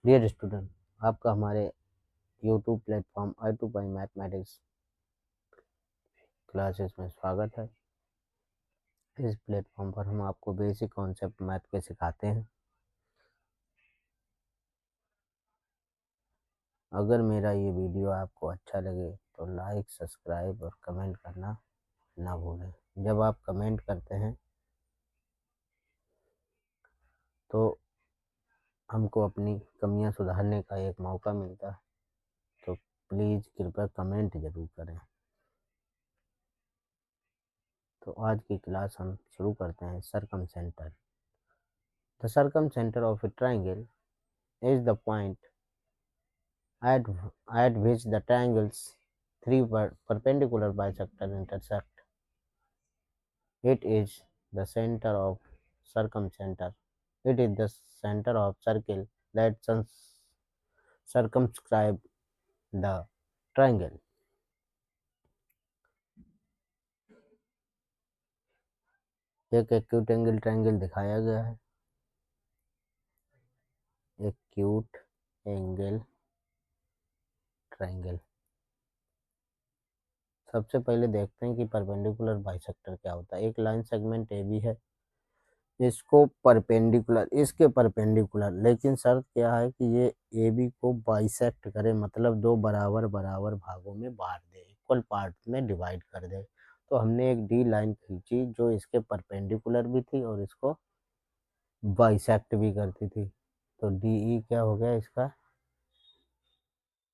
Dear student, आपका हमारे YouTube platform i2पाई mathematics classes में स्वागत है। इस प्लेटफॉर्म पर हम आपको बेसिक कॉन्सेप्ट मैथ के सिखाते हैं। अगर मेरा ये वीडियो आपको अच्छा लगे तो लाइक, सब्सक्राइब और कमेंट करना ना भूलें। जब आप कमेंट करते हैं तो हमको अपनी कमियां सुधारने का एक मौका मिलता है, तो प्लीज़ कृपया कमेंट ज़रूर करें। तो आज की क्लास हम शुरू करते हैं। Circumcentre. The circumcentre of a triangle is the point at which the triangle's three perpendicular bisectors intersect. It is the center of circumcenter. It is the center of circle that circumscribe the triangle. एक acute angle triangle दिखाया गया है। Acute angle triangle. सबसे पहले देखते हैं कि perpendicular bisector क्या होता है। एक लाइन सेगमेंट ए बी है, इसको परपेंडिकुलर, इसके परपेंडिकुलर, लेकिन शर्त क्या है कि ये ए बी को बाइसेक्ट करे, मतलब दो बराबर बराबर भागों में बांट दे, इक्वल पार्ट में डिवाइड कर दे। तो हमने एक डी लाइन खींची जो इसके परपेंडिकुलर भी थी और इसको बाइसेक्ट भी करती थी। तो डी ई क्या हो गया, इसका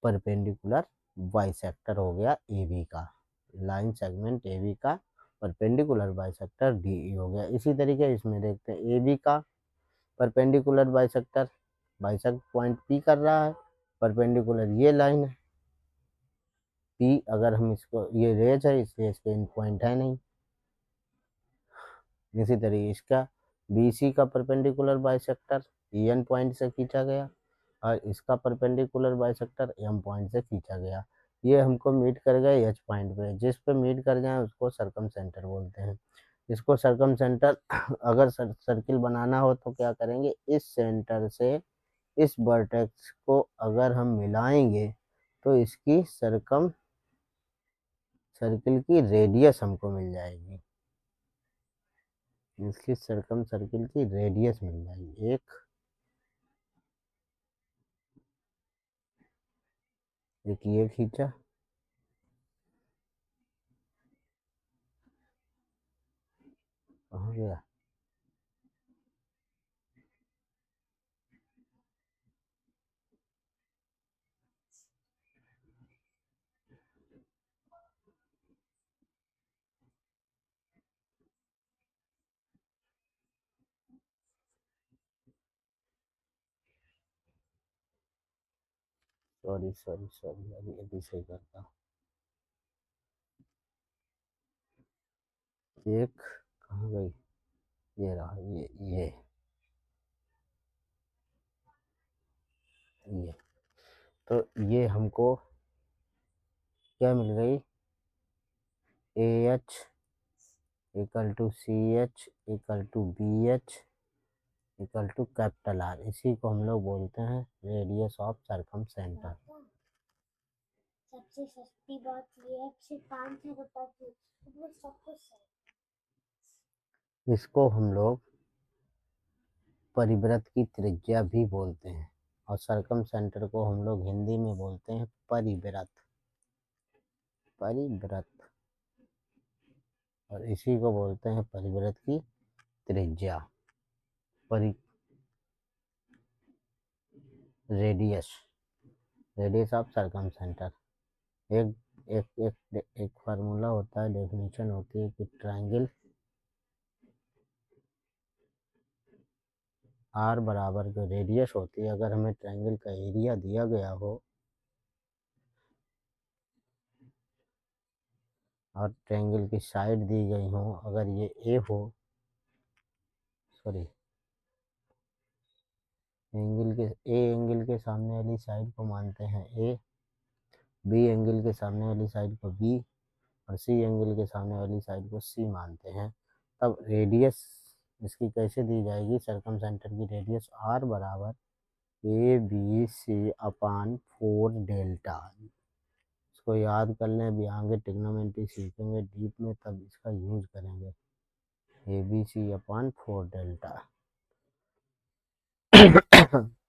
परपेंडिकुलर बाइसेक्टर हो गया ए बी का। लाइन सेगमेंट ए बी का परपेंडिकुलर बाइसेक्टर डी ई हो गया। इसी तरीके इसमें देखते हैं ए बी का perpendicular bisector bisect point P कर रहा है। परपेंडिकुलर ये लाइन है पी, अगर हम इसको, ये रेज है इसलिए इसके एंड पॉइंट है नहीं। इसी तरीके इसका बी सी का परपेंडिकुलर बाइसेक्टर एन पॉइंट से खींचा गया और इसका परपेंडिकुलर बाइसेक्टर एम पॉइंट से खींचा गया। ये हमको मीट कर गए एच पॉइंट पे। जिस पे मीट कर जाए उसको सर्कम सेंटर बोलते हैं। इसको सर्कम सेंटर अगर सर्किल बनाना हो तो क्या करेंगे, इस सेंटर से इस वर्टेक्स को अगर हम मिलाएंगे तो इसकी सर्किल की रेडियस हमको मिल जाएगी। इसकी सर्किल की रेडियस मिल जाएगी। एक ये खींचा, कहाँ गया, सॉरी अभी सही करता हूँ। एक कहाँ गई, ये रहा, ये तो ये हमको क्या मिल गई, A H equal to C H equal to B H equal to capital R. इसी को हम लोग बोलते हैं रेडियस ऑफ सर्कम सेंटर। सबसे सस्ती बात ये है कि 5,000 रुपए की सब कुछ है। इसको हम लोग परिवृत्त की त्रिज्या भी बोलते हैं और सर्कम सेंटर को हम लोग हिंदी में बोलते हैं परिवृत्त। परिवृत्त, और इसी को बोलते हैं परिवृत्त की त्रिज्या, रेडियस ऑफ सर्कम सेंटर। एक एक एक एक फार्मूला होता है, डेफिनेशन होती है कि ट्रायंगल आर बराबर जो रेडियस होती है, अगर हमें ट्रायंगल का एरिया दिया गया हो और ट्रायंगल की साइड दी गई हो, अगर ये ए हो, सॉरी एंगल के सामने वाली साइड को मानते हैं ए, बी एंगल के सामने वाली साइड को बी और सी एंगल के सामने वाली साइड को सी मानते हैं, तब रेडियस इसकी कैसे दी जाएगी, सर्कम सेंटर की रेडियस आर बराबर A B C upon 4 delta. इसको याद कर लें, अभी आगे ट्रिग्नोमेट्री सीखेंगे डीप में तब इसका यूज करेंगे। A B C upon 4 delta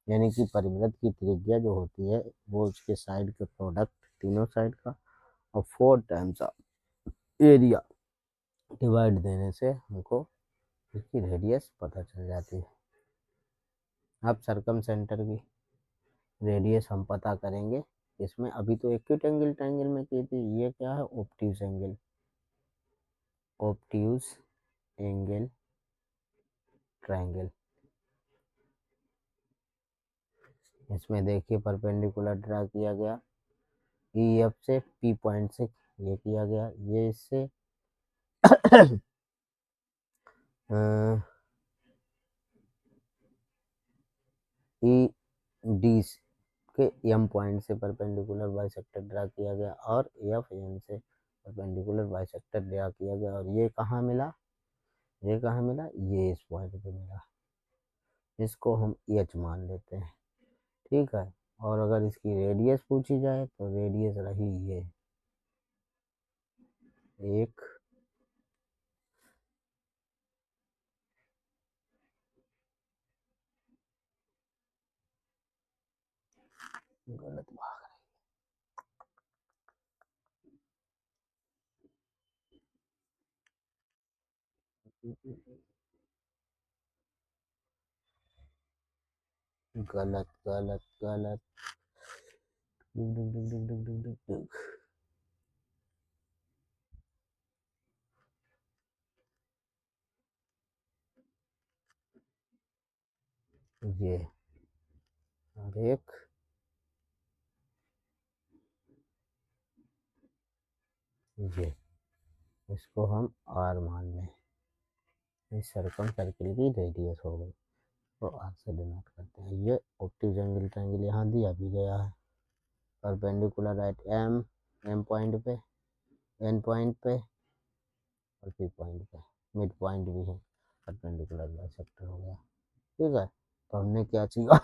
यानी कि परिवृत्त की त्रिज्या जो होती है वो उसके साइड के प्रोडक्ट तीनों साइड का और 4 टाइम्स एरिया डिवाइड देने से हमको इसकी रेडियस पता चल जाती है। अब सर्कम सेंटर की रेडियस हम पता करेंगे। इसमें अभी तो एक्यूट एंगल ट्रायंगल में की थी, ये क्या है, obtuse angle. Obtuse angle triangle. इसमें देखिए परपेंडिकुलर ड्रा किया गया, ई एफ से पी पॉइंट से ये किया गया, ये इससे ई डी के एम पॉइंट से परपेंडिकुलर बाइसेक्टर ड्रा किया गया और एफ एन से परपेंडिकुलर बाइसेक्टर ड्रा किया गया। और ये कहाँ मिला, ये कहाँ मिला, ये इस पॉइंट पे मिला। इसको हम एच मान लेते हैं, ठीक है। और अगर इसकी रेडियस पूछी जाए तो रेडियस रही ये एक गलत भाग गलत गलत गलत डुक डुक डुक डुक डुक डुक डुक डुक। ये और एक ये, इसको हम आर मान लें। इस सर्कम सर्किल की रेडियस हो गई, तो आर से डिनोट करते हैं। ये ऑब्ट्यूज एंगल ट्रायंगल यहाँ दिया भी गया है, perpendicular at M, M point पे, एन पॉइंट पे और पी पॉइंट पे, मिड पॉइंट भी है, परपेंडिकुलर बाइसेक्टर हो गया, ठीक है। तो हमने क्या सीखा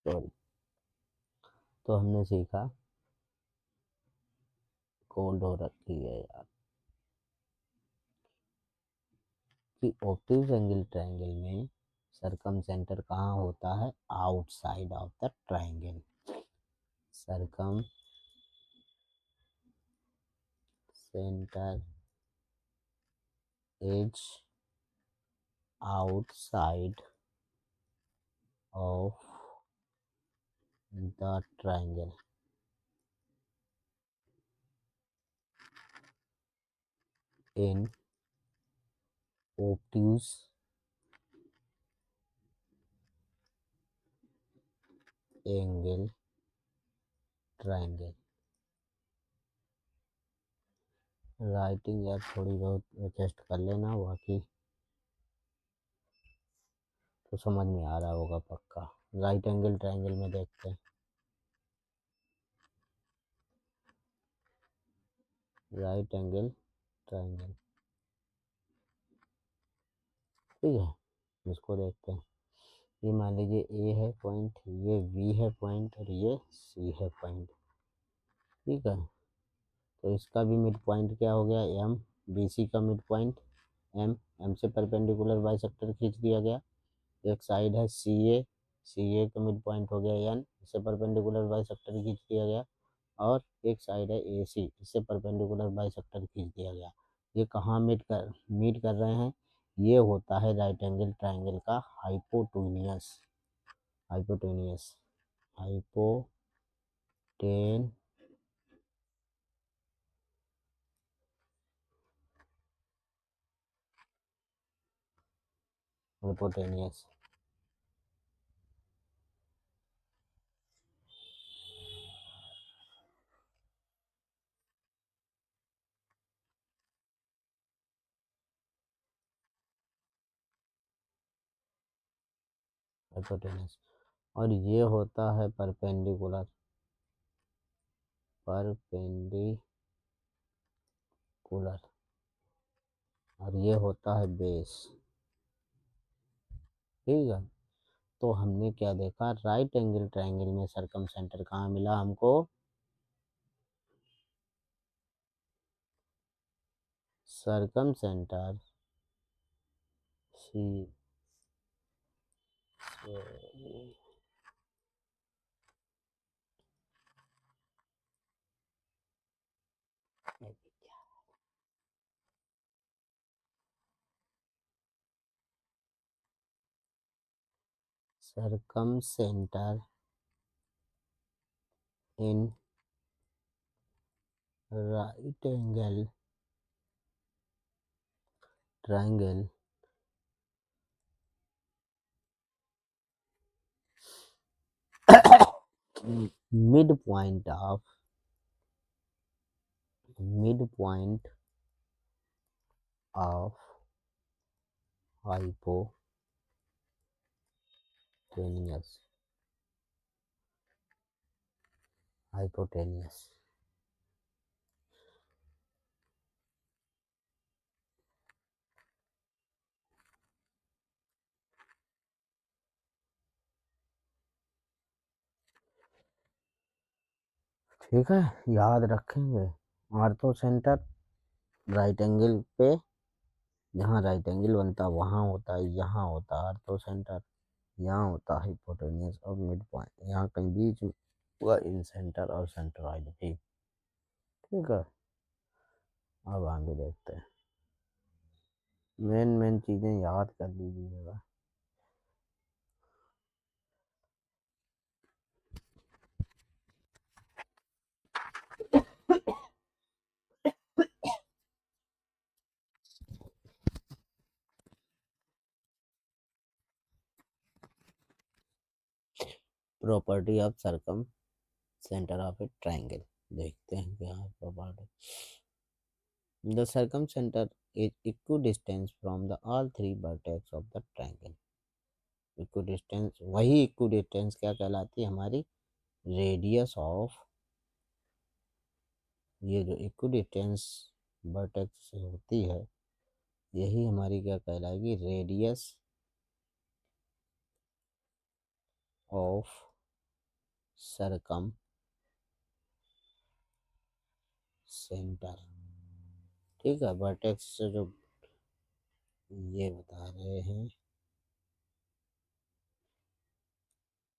सॉरी, तो हमने सीखा, कोल्ड हो रखी है यार, कि ऑब्ट्यूज एंगल ट्रायंगल में सर्कम सेंटर कहाँ होता है, outside of the triangle. Circum centre is outside of the triangle in obtuse angle triangle। Writing यार थोड़ी बहुत एडजस्ट कर लेना, बाकी तो समझ में आ रहा होगा पक्का। राइट एंगल ट्रायंगल में देखते हैं, राइट एंगल ट्रायंगल, ठीक है। इसको देखते हैं, ये मान लीजिए ए है पॉइंट, ये बी है पॉइंट और ये सी है पॉइंट, ठीक है। तो इसका भी मिड पॉइंट क्या हो गया, एम, बी सी का मिड पॉइंट एम, एम से परपेंडिकुलर बाइसेक्टर खींच दिया गया। एक साइड है सी ए, सी ए का मिड पॉइंट हो गया एन, इससे परपेंडिकुलर बाइसेक्टर खींच दिया गया। और एक साइड है ए सी, इससे परपेंडिकुलर बाइसेक्टर खींच दिया गया। ये कहाँ मीट कर रहे हैं, ये होता है राइट एंगल ट्रायंगल का हाइपोटेन्यूस, हाइपोटेन्यूस, हाइपोटेन हाइपोटेनियस। हाइपोटेनियस और ये होता है परपेंडिकुलर, परपेंडिकुलर और ये होता है बेस। ठीक है। तो हमने क्या देखा, राइट एंगल ट्रायंगल में सरकम सेंटर कहाँ मिला हमको, circumcentre C, circumcentre in right angle triangle midpoint of midpoint of hypotenuse hypotenuse। ठीक है, याद रखेंगे। आर्थो सेंटर राइट एंगल पे, जहाँ राइट एंगल बनता है वहाँ होता है, यहाँ होता है आर्थो सेंटर, यहाँ होता है हाइपोटेन्यूस और मिड पॉइंट, यहाँ कहीं बीच में हुआ इन सेंटर और सेंट्रॉइड भी। ठीक है, अब आगे देखते हैं। मेन मेन चीज़ें याद कर लीजिएगा। Property of circumcentre of a triangle, देखते हैं क्या property. The circumcentre is equidistance from the all three vertex of the triangle. Equidistance, वही इक्विडिस्टेंस क्या कहलाती है हमारी, रेडियस ऑफ, ये जो इक्विडिस्टेंस वर्टेक्स से होती है यही हमारी क्या कहलाएगी, रेडियस ऑफ सरकम सेंटर। ठीक है, वर्टेक्स से जो ये बता रहे हैं,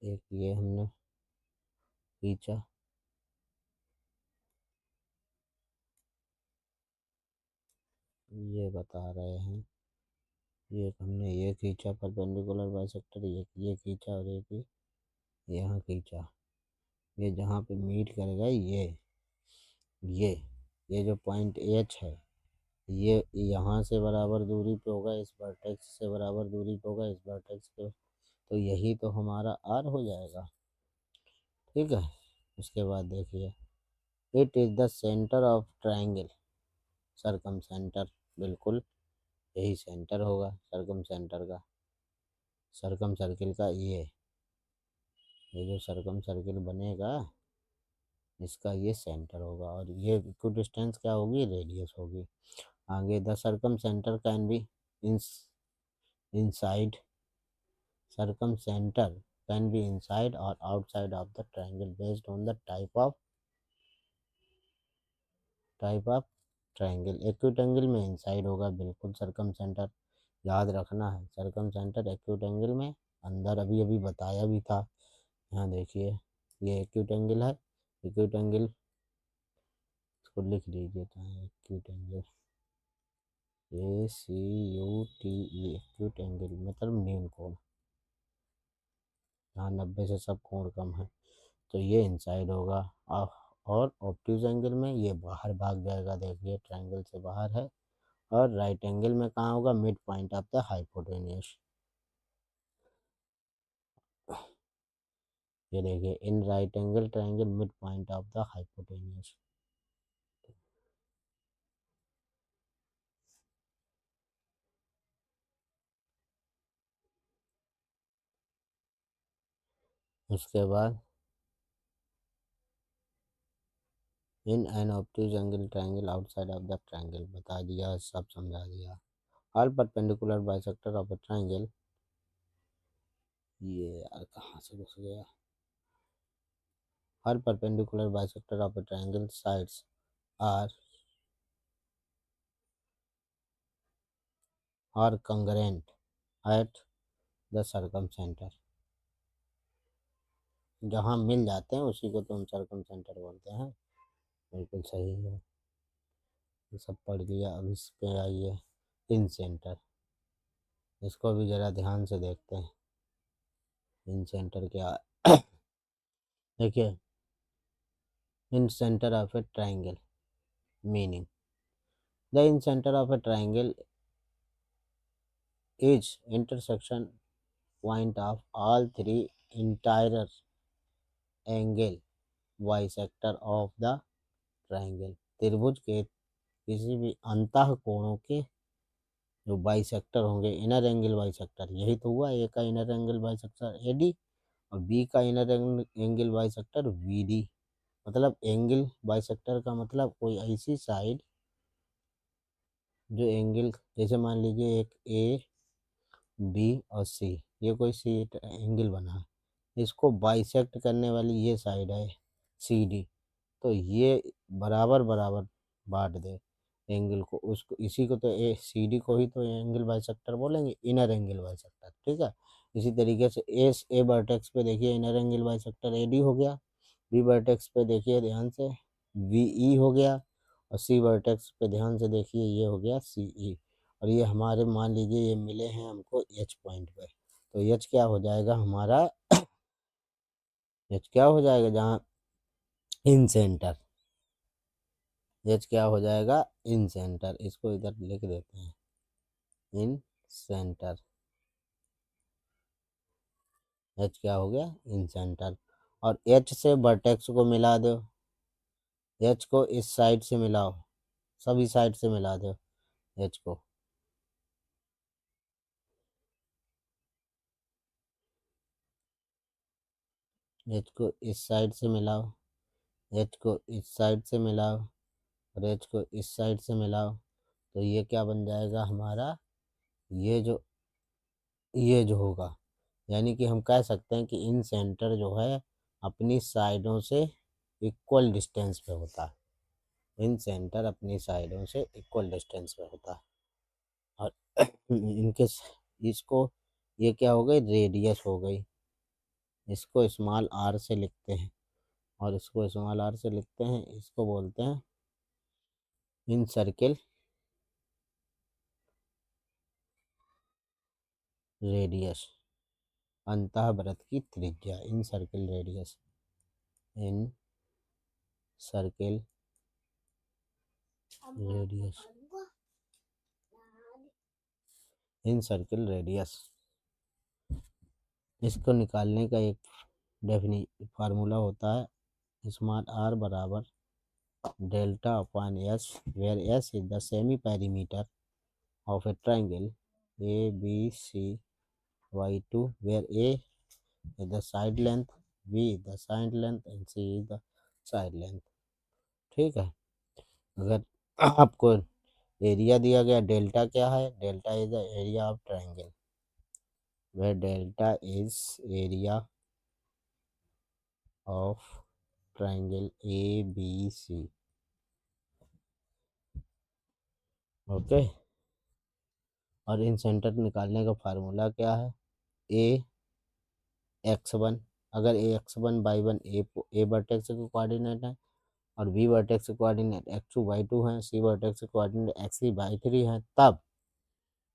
एक ये हमने खींचा, ये बता रहे हैं, ये हमने ये खींचा परपेंडिकुलर बाइसेक्टर, ये खींचा और एक यहाँ खींचा, ये जहाँ पे मीट करेगा ये ये जो पॉइंट एच है ये यहाँ से बराबर दूरी पे होगा, इस वर्टेक्स से बराबर दूरी पे होगा, इस वर्टेक्स पे, तो यही तो हमारा आर हो जाएगा। ठीक है, उसके बाद देखिए, it is the centre of triangle, circumcentre, बिल्कुल यही सेंटर होगा सरकम सेंटर का, सरकम सर्किल का, ये जो सरकम सर्किल बनेगा इसका ये सेंटर होगा, और ये इक्विडिस्टेंस क्या होगी, रेडियस होगी। आगे, the circumcentre can be inside, circumcentre can be inside और outside of the triangle based on the type of triangle. Acute angle में इनसाइड होगा बिल्कुल सरकम सेंटर, याद रखना है, सरकम सेंटर एक्यूट एंगल में अंदर, अभी अभी बताया भी था। यहाँ देखिए, ये एक्यूट एंगल है, एक्यूट एंगल इसको लिख लीजिए, acute angle ACUTE, acute angle मतलब न्यून कोण, यहाँ 90 से सब कोण कम है, तो ये इनसाइड होगा। और ऑब्ट्यूज एंगल में ये बाहर भाग जाएगा, देखिए ट्रायंगल से बाहर है। और राइट एंगल में कहाँ होगा, midpoint of the hypotenuse, ये देखिए, in right angle triangle midpoint of the hypotenuse. उसके बाद, in an obtuse angle triangle outside of the triangle, बता दिया, सब समझा दिया। All perpendicular bisector of a triangle ये यार कहाँ से घुस गया। हर perpendicular bisector of a triangle sides are congruent at the circumcenter। जहाँ मिल जाते हैं उसी को तो हम सर्कमसेंटर बोलते हैं। बिल्कुल सही है, ये सब पढ़ लिया। अब इस पे आइए, इन सेंटर। इसको भी जरा ध्यान से देखते हैं, इन सेंटर क्या। देखिए, incentre of a triangle meaning, the incentre of a triangle is intersection point of all three entire angle bisector of the triangle. त्रिभुज के किसी भी अंतः कोणों के जो बाइसेक्टर होंगे, इनर एंगल बाइसेक्टर, यही तो हुआ। ए का इनर एंगल बाइसेक्टर एडी और बी का इनर एंगल बाइसेक्टर वीडी। मतलब एंगल बाइसेक्टर का मतलब कोई ऐसी साइड जो एंगल, जैसे मान लीजिए एक ए बी और सी, ये कोई सी एंगल बना है, इसको बाइसेक्ट करने वाली ये साइड है सी डी। तो ये बराबर बराबर बांट दे एंगल को, उसको इसी को तो ए सी डी को ही तो एंगल बाइसेक्टर बोलेंगे, इनर एंगल बाइसेक्टर। ठीक है। इसी तरीके से ए वर्टेक्स पे देखिए inner angle bisector A D हो गया। बी वर्टेक्स पे देखिए ध्यान से वी ई हो गया। और सी वर्टेक्स पे ध्यान से देखिए ये हो गया सी ई। और ये हमारे मान लीजिए ये मिले हैं हमको एच पॉइंट पे, तो एच क्या हो जाएगा हमारा, एच क्या हो जाएगा जहाँ इन सेंटर, एच क्या हो जाएगा इन सेंटर। इसको इधर लिख देते हैं, इन सेंटर। एच क्या हो गया इन सेंटर। और एच से वर्टेक्स को मिला दो, एच को इस साइड से मिलाओ, सभी साइड से मिला दो एच को। एच को इस साइड से मिलाओ, एच को इस साइड से मिलाओ और एच को इस साइड से मिलाओ। तो ये क्या बन जाएगा हमारा, ये जो ये जो होगा, यानी कि हम कह सकते हैं कि इन सेंटर जो है अपनी साइडों से इक्वल डिस्टेंस पे होता है। इन सेंटर अपनी साइडों से इक्वल डिस्टेंस पे होता है। और इनके इसको, ये क्या हो गई रेडियस हो गई, इसको स्मॉल आर से लिखते हैं और इसको स्मॉल आर से लिखते हैं। इसको बोलते हैं इन सर्किल रेडियस, अंतः वृत्त की त्रिज्या, incircle radius, incircle radius, incircle radius. इसको निकालने का एक डेफिनी फार्मूला होता है, स्मॉल आर बराबर delta upon S, where S is the semi perimeter of a triangle A B C by two, where A is the side length, B is the side length and C is the side length। ठीक है। अगर आपको area दिया गया, delta क्या है, delta is the area of triangle, where delta is area of triangle A B C. Okay. और इन centre निकालने का फार्मूला क्या है, ए एक्स वन, अगर A x one y one A vertex के कोऑर्डिनेट है और बी वर्टेक्स के coordinate x two y two है, सी वर्टेक्स के coordinate x three y three है, तब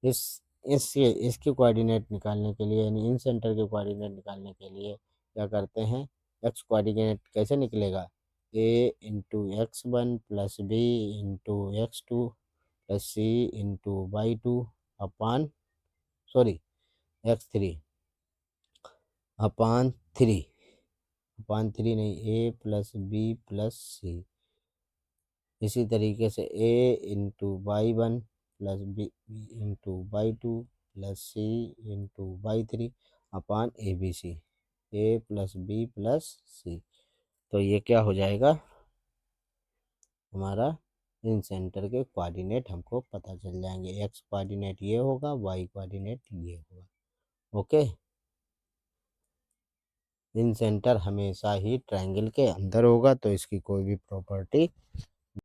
इस इसके कोऑर्डिनेट निकालने के लिए, यानी इन सेंटर के कोऑर्डिनेट निकालने के लिए क्या करते हैं, एक्स कोऑर्डिनेट कैसे निकलेगा, a into x one plus b into x two plus c into y two upon, sorry, x three upon three, upon three नहीं, a plus b plus c. इसी तरीके से a into y one plus b into y two plus c into y three upon a B c, a plus b plus c. तो ये क्या हो जाएगा हमारा, इन सेंटर के कोऑर्डिनेट हमको पता चल जाएंगे, एक्स कोऑर्डिनेट ये होगा, वाई कोऑर्डिनेट ये होगा। ओके। इन सेंटर हमेशा ही ट्रायंगल के अंदर होगा, तो इसकी कोई भी प्रॉपर्टी